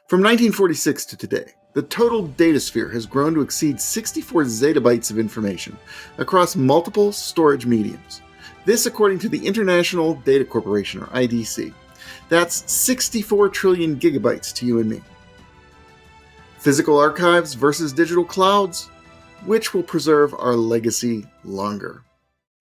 From 1946 to today, the total datasphere has grown to exceed 64 zettabytes of information across multiple storage mediums. This according to the International Data Corporation, or IDC. That's 64 trillion gigabytes to you and me. Physical archives versus digital clouds? Which will preserve our legacy longer?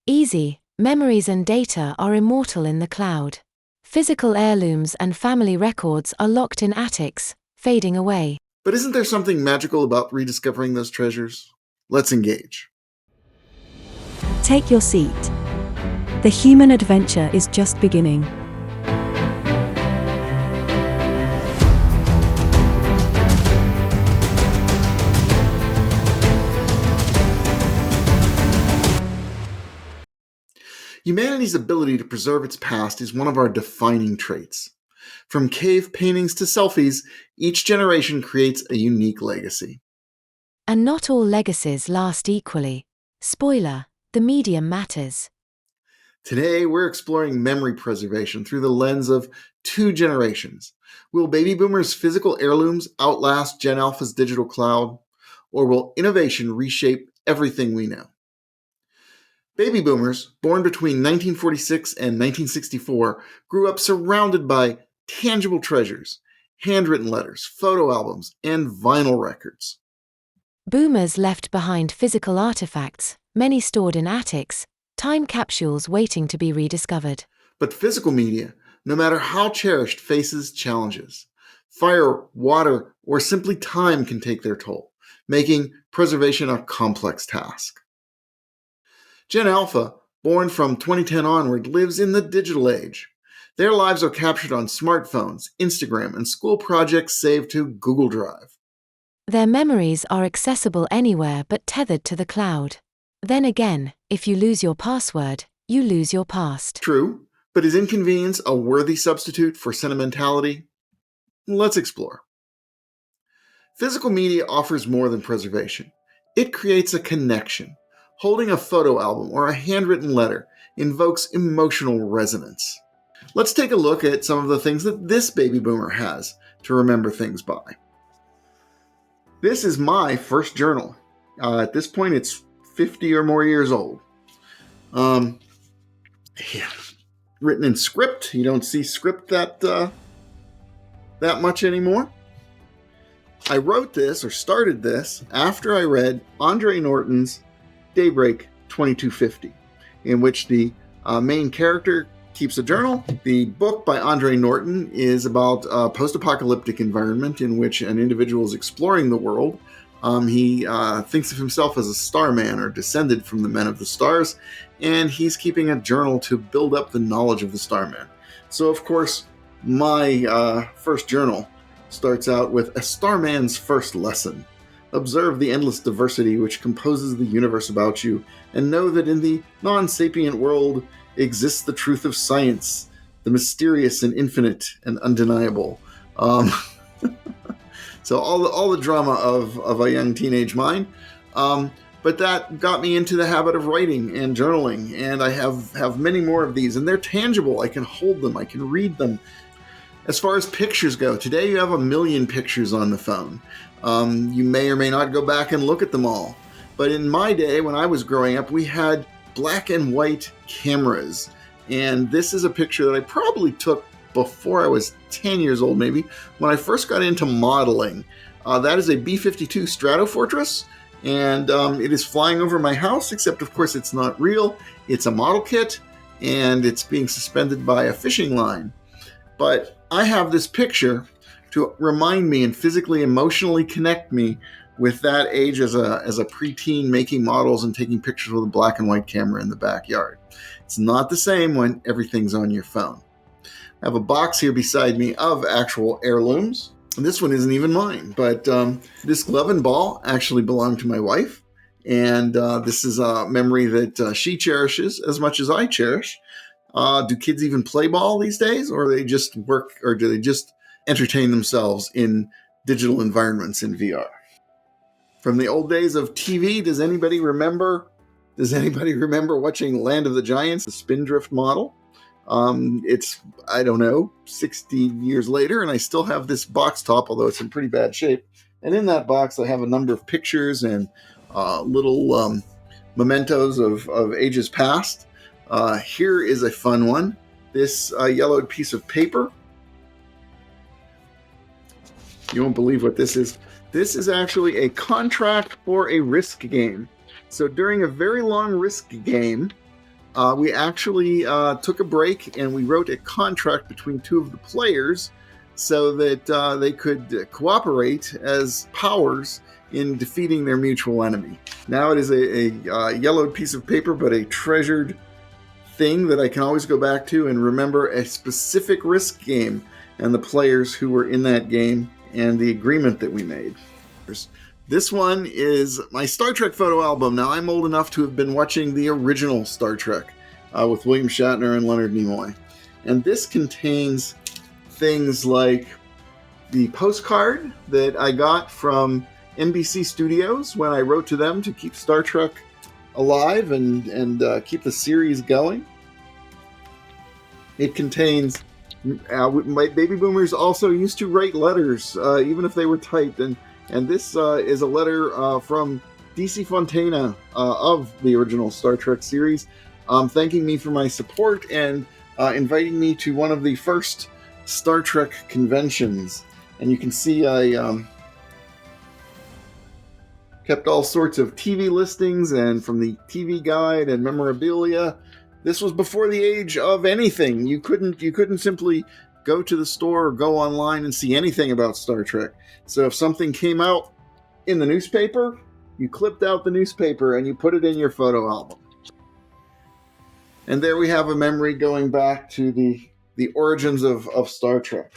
Easy. Memories and data are immortal in the cloud. Physical heirlooms and family records are locked in attics, fading away. But isn't there something magical about rediscovering those treasures? Let's engage. Take your seat. The human adventure is just beginning. Humanity's ability to preserve its past is one of our defining traits. From cave paintings to selfies, each generation creates a unique legacy. And not all legacies last equally. Spoiler, the medium matters. Today, we're exploring memory preservation through the lens of two generations. Will baby boomers' physical heirlooms outlast Gen Alpha's digital cloud? Or will innovation reshape everything we know? Baby boomers, born between 1946 and 1964, grew up surrounded by tangible treasures, handwritten letters, photo albums, and vinyl records. Boomers left behind physical artifacts, many stored in attics, time capsules waiting to be rediscovered. But physical media, no matter how cherished, faces challenges. Fire, water, or simply time can take their toll, making preservation a complex task. Gen Alpha, born from 2010 onward, lives in the digital age. Their lives are captured on smartphones, Instagram, and school projects saved to Google Drive. Their memories are accessible anywhere but tethered to the cloud. Then again, if you lose your password, you lose your past. True, but is inconvenience a worthy substitute for sentimentality? Let's explore. Physical media offers more than preservation. It creates a connection. Holding a photo album or a handwritten letter invokes emotional resonance. Let's take a look at some of the things that this baby boomer has to remember things by. This is my first journal. At this point, it's 50 or more years old. Written in script. You don't see script that much anymore. I wrote this, or started this, after I read Andre Norton's Daybreak 2250, in which the main character keeps a journal. The book by Andre Norton is about a post-apocalyptic environment in which an individual is exploring the world. He thinks of himself as a starman, or descended from the men of the stars, and he's keeping a journal to build up the knowledge of the starman. So, of course, my first journal starts out with a starman's first lesson. Observe the endless diversity which composes the universe about you, and know that in the non-sapient world exists the truth of science, the mysterious and infinite and undeniable. So all the drama of a young teenage mind. But that got me into the habit of writing and journaling, and I have many more of these, and they're tangible. I can hold them, I can read them. As far as pictures go, today you have 1 million pictures on the phone. You may or may not go back and look at them all. But in my day, when I was growing up, we had black and white cameras. And this is a picture that I probably took before I was 10 years old, maybe, when I first got into modeling. That is a B-52 Stratofortress, and it is flying over my house, except of course it's not real. It's a model kit, and it's being suspended by a fishing line. But I have this picture to remind me and physically, emotionally connect me with that age as a preteen, making models and taking pictures with a black and white camera in the backyard. It's not the same when everything's on your phone. I have a box here beside me of actual heirlooms. This one isn't even mine, but this glove and ball actually belonged to my wife. And this is a memory that she cherishes as much as I cherish. Do kids even play ball these days, or do they just work, or do they just entertain themselves in digital environments in VR? From the old days of TV, does anybody remember watching Land of the Giants, the Spindrift model? It's, I don't know, 60 years later, and I still have this box top, although it's in pretty bad shape. And in that box, I have a number of pictures and little mementos of ages past. Here is a fun one. This yellowed piece of paper. You won't believe what this is. This is actually a contract for a Risk game. So during a very long Risk game, we actually took a break and we wrote a contract between two of the players so that they could cooperate as powers in defeating their mutual enemy. Now it is a yellowed piece of paper, but a treasured thing that I can always go back to and remember a specific Risk game and the players who were in that game and the agreement that we made. This one is my Star Trek photo album. Now, I'm old enough to have been watching the original Star Trek with William Shatner and Leonard Nimoy. And this contains things like the postcard that I got from NBC Studios when I wrote to them to keep Star Trek alive and keep the series going. It contains... my baby boomers also used to write letters, even if they were typed. And this is a letter from DC Fontana of the original Star Trek series, thanking me for my support and inviting me to one of the first Star Trek conventions. And you can see I kept all sorts of TV listings and from the TV guide and memorabilia. This was before the age of anything. You couldn't simply go to the store or go online and see anything about Star Trek. So if something came out in the newspaper, you clipped out the newspaper and you put it in your photo album. And there we have a memory going back to the origins of Star Trek.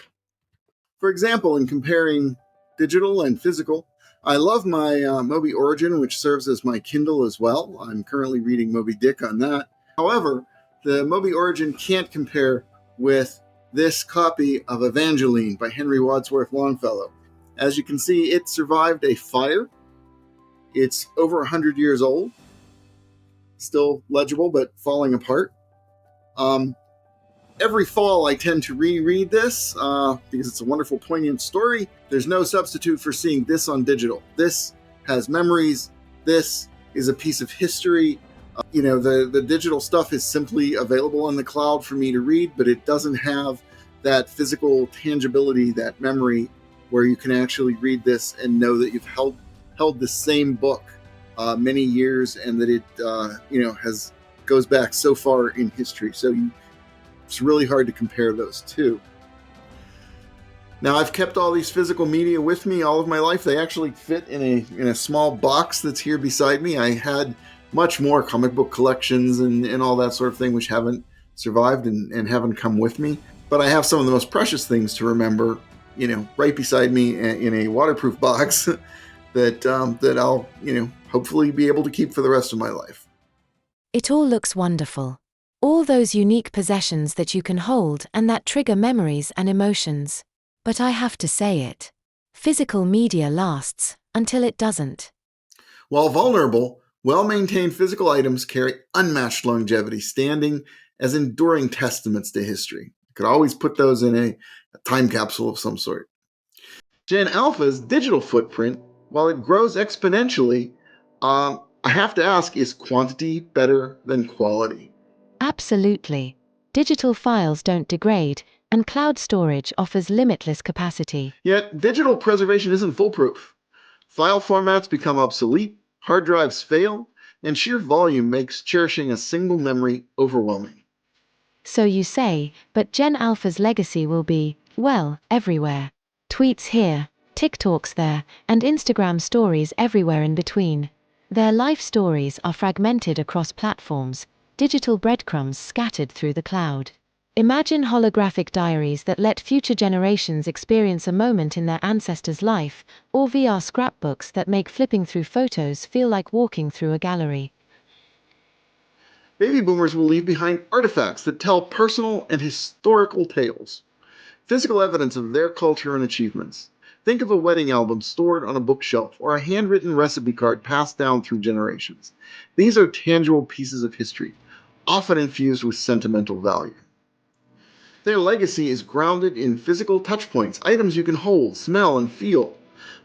For example, in comparing digital and physical, I love my Moby Origin, which serves as my Kindle as well. I'm currently reading Moby Dick on that. However, the Moby Origin can't compare with this copy of Evangeline by Henry Wadsworth Longfellow. As you can see, it survived a fire. It's over 100 years old. Still legible, but falling apart. Every fall, I tend to reread this because it's a wonderful, poignant story. There's no substitute for seeing this on digital. This has memories. This is a piece of history. The digital stuff is simply available on the cloud for me to read, but it doesn't have that physical tangibility, that memory, where you can actually read this and know that you've held the same book many years, and that it goes back so far in history. So it's really hard to compare those two. Now, I've kept all these physical media with me all of my life. They actually fit in a small box that's here beside me. I had much more comic book collections and all that sort of thing, which haven't survived and haven't come with me. But I have some of the most precious things to remember, right beside me in a waterproof box that I'll, hopefully be able to keep for the rest of my life. It all looks wonderful. All those unique possessions that you can hold and that trigger memories and emotions. But I have to say it. Physical media lasts until it doesn't. While vulnerable, well-maintained physical items carry unmatched longevity, standing as enduring testaments to history. You could always put those in a time capsule of some sort. Gen Alpha's digital footprint, while it grows exponentially, I have to ask, is quantity better than quality? Absolutely. Digital files don't degrade, and cloud storage offers limitless capacity. Yet, digital preservation isn't foolproof. File formats become obsolete, hard drives fail, and sheer volume makes cherishing a single memory overwhelming. So you say, but Gen Alpha's legacy will be, well, everywhere. Tweets here, TikToks there, and Instagram stories everywhere in between. Their life stories are fragmented across platforms, digital breadcrumbs scattered through the cloud. Imagine holographic diaries that let future generations experience a moment in their ancestors' life, or VR scrapbooks that make flipping through photos feel like walking through a gallery. Baby boomers will leave behind artifacts that tell personal and historical tales, physical evidence of their culture and achievements. Think of a wedding album stored on a bookshelf or a handwritten recipe card passed down through generations. These are tangible pieces of history, often infused with sentimental value. Their legacy is grounded in physical touchpoints, items you can hold, smell, and feel.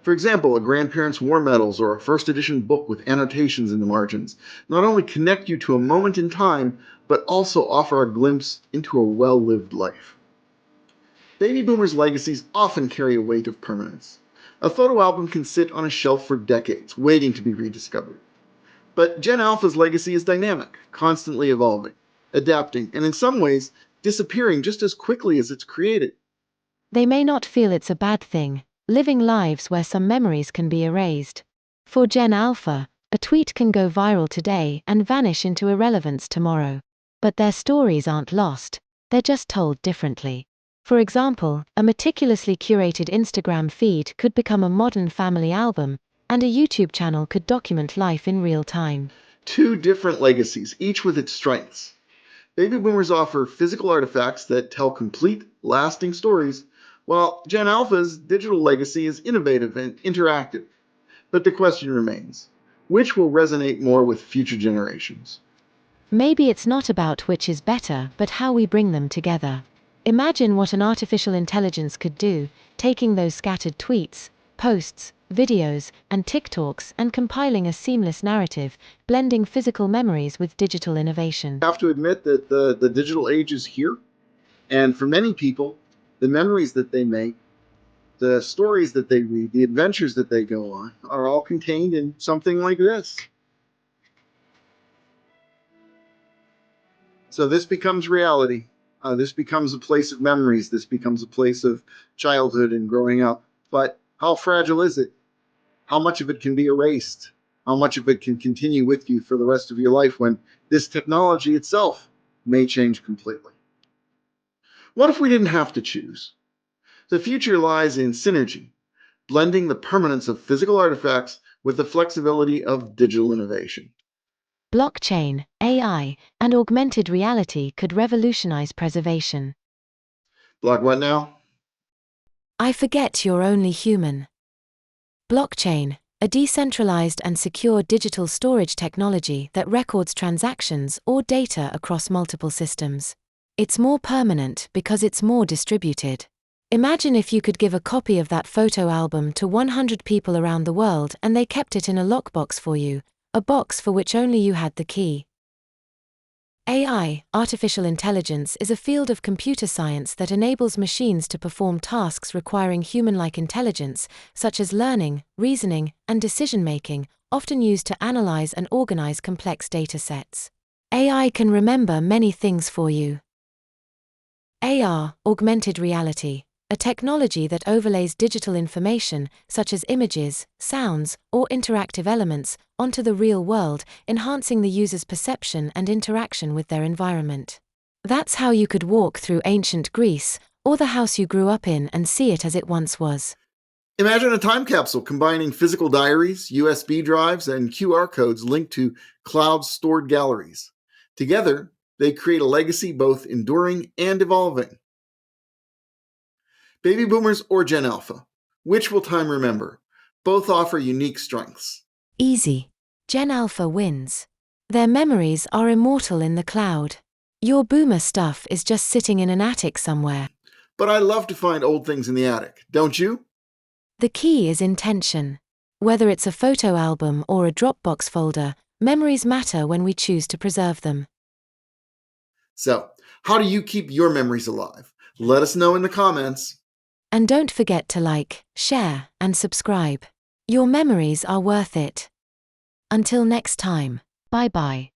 For example, a grandparent's war medals or a first edition book with annotations in the margins not only connect you to a moment in time, but also offer a glimpse into a well-lived life. Baby boomers' legacies often carry a weight of permanence. A photo album can sit on a shelf for decades, waiting to be rediscovered. But Gen Alpha's legacy is dynamic, constantly evolving, adapting, and in some ways, disappearing just as quickly as it's created. They may not feel it's a bad thing, living lives where some memories can be erased. For Gen Alpha, a tweet can go viral today and vanish into irrelevance tomorrow. But their stories aren't lost, they're just told differently. For example, a meticulously curated Instagram feed could become a modern family album, and a YouTube channel could document life in real time. Two different legacies, each with its strengths. Baby boomers offer physical artifacts that tell complete, lasting stories, while Gen Alpha's digital legacy is innovative and interactive. But the question remains, which will resonate more with future generations? Maybe it's not about which is better, but how we bring them together. Imagine what an artificial intelligence could do, taking those scattered tweets, posts, videos, and TikToks and compiling a seamless narrative, blending physical memories with digital innovation. I have to admit that the digital age is here, and for many people, the memories that they make, the stories that they read, the adventures that they go on, are all contained in something like this. So this becomes reality. This becomes a place of memories. This becomes a place of childhood and growing up. But how fragile is it? How much of it can be erased? How much of it can continue with you for the rest of your life when this technology itself may change completely? What if we didn't have to choose? The future lies in synergy, blending the permanence of physical artifacts with the flexibility of digital innovation. Blockchain, AI, and augmented reality could revolutionize preservation. Block what now? I forget you're only human. Blockchain, a decentralized and secure digital storage technology that records transactions or data across multiple systems. It's more permanent because it's more distributed. Imagine if you could give a copy of that photo album to 100 people around the world and they kept it in a lockbox for you, a box for which only you had the key. AI, artificial intelligence, is a field of computer science that enables machines to perform tasks requiring human-like intelligence, such as learning, reasoning, and decision-making, often used to analyze and organize complex data sets. AI can remember many things for you. AR, augmented reality, a technology that overlays digital information, such as images, sounds, or interactive elements, onto the real world, enhancing the user's perception and interaction with their environment. That's how you could walk through ancient Greece, or the house you grew up in, and see it as it once was. Imagine a time capsule combining physical diaries, USB drives, and QR codes linked to cloud-stored galleries. Together, they create a legacy both enduring and evolving. Baby boomers or Gen Alpha? Which will time remember? Both offer unique strengths. Easy. Gen Alpha wins. Their memories are immortal in the cloud. Your boomer stuff is just sitting in an attic somewhere. But I love to find old things in the attic, don't you? The key is intention. Whether it's a photo album or a Dropbox folder, memories matter when we choose to preserve them. So, how do you keep your memories alive? Let us know in the comments. And don't forget to like, share, and subscribe. Your memories are worth it. Until next time. Bye-bye.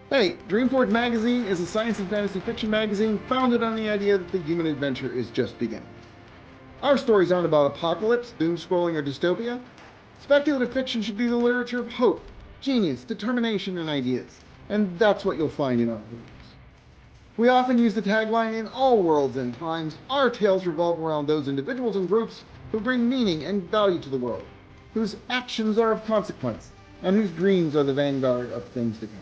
Hey, DreamForge magazine is a science and fantasy fiction magazine founded on the idea that the human adventure is just beginning. Our stories aren't about apocalypse, doom scrolling, or dystopia. Speculative fiction should be the literature of hope, genius, determination, and ideas. And that's what you'll find in our books. We often use the tagline, "In all worlds and times, our tales revolve around those individuals and groups who bring meaning and value to the world, whose actions are of consequence, and whose dreams are the vanguard of things to come."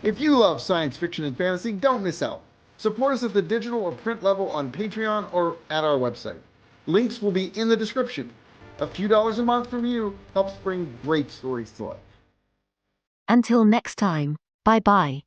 If you love science fiction and fantasy, don't miss out. Support us at the digital or print level on Patreon or at our website. Links will be in the description. A few dollars a month from you helps bring great stories to life. Until next time, bye-bye.